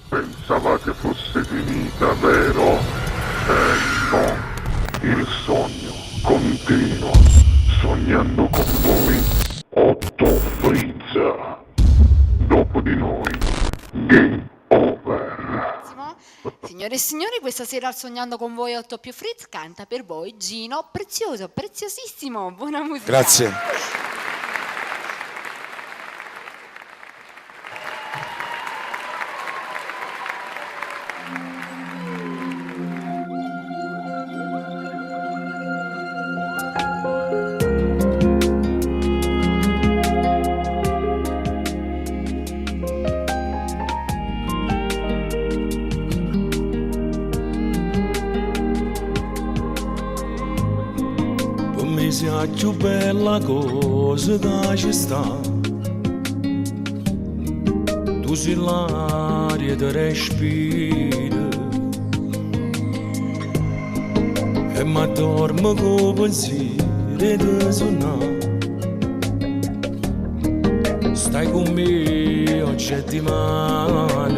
Pensavate fosse finita, vero? No. Il sogno continua. Sognando con voi, Otto Frizza. Dopo di noi, game over. Signore e signori, questa sera al Sognando con voi 8 più Fritz canta per voi Gino Prezioso, preziosissimo, buona musica. Grazie. Sia più bella cosa che ci sta. Tu sei l'aria che respira e mi dormo con pensieri di suonare. Stai con me ogni settimana,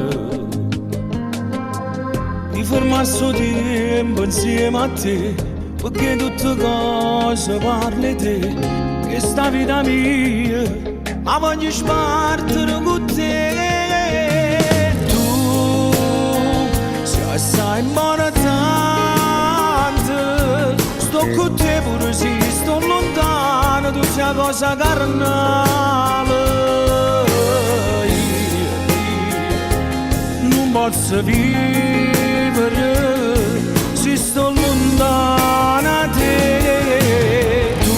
mi fermo a suo tempo insieme a te, perché tutte cose parli te, che sta vita mia, ma voglio spartire con te. Tu sei assai buona tante, sto con te pure se sto lontano, tu sei cosa carnale. Non posso vivere se sto lontana da te. Tu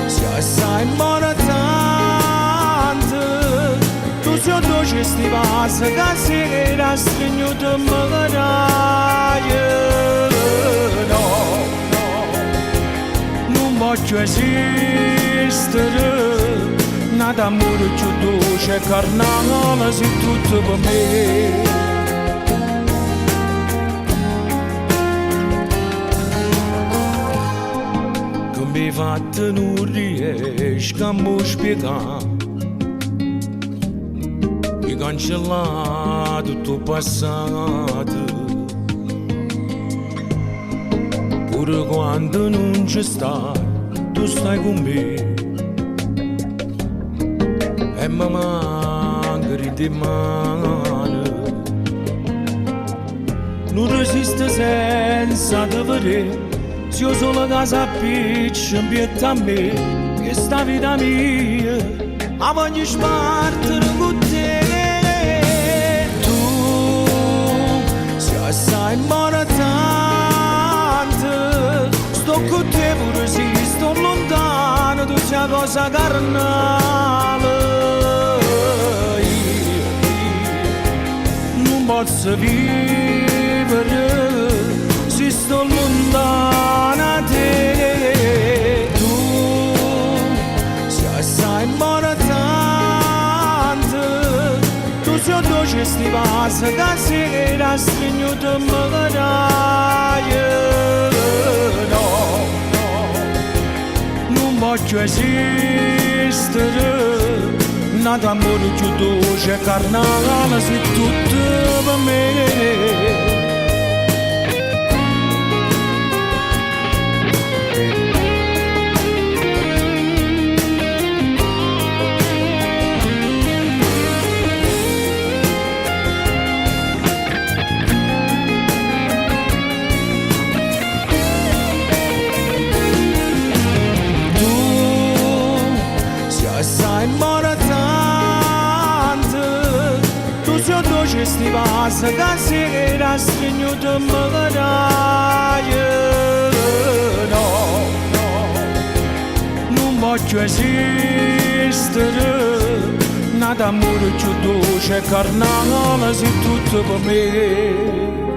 sei assai buona tante, tu sei dolce sti passa che sera stringo te magari. No, no, non voglio esistere, nada amore più dolce carnale se tutto per me. Mi fatte non riesco a mi spiegare, mi cancella tutto il passato, pure quando non ci stai, tu stai con me e mi manca di mano, non resisto senza te vedere. Se io solo casa appiccio, impietta a me, che sta vita mia, ma voglio spartire con te. Tu sei assai buona tante, sto con te pure se sto lontano, tu sei cosa carnale. Non posso vivere se sto lontana da te. Tu sei assai buona tante, tu sei dolce sti passa che sera stringo te magari. No, no, non voglio esistere, nada amore più dolce carnale se tutto per me. Assai buona tante, tu sei dolce sti passa che sera stringo te magari. No, no, non voglio esistere, nada amore più dolce carnale se tutto per me.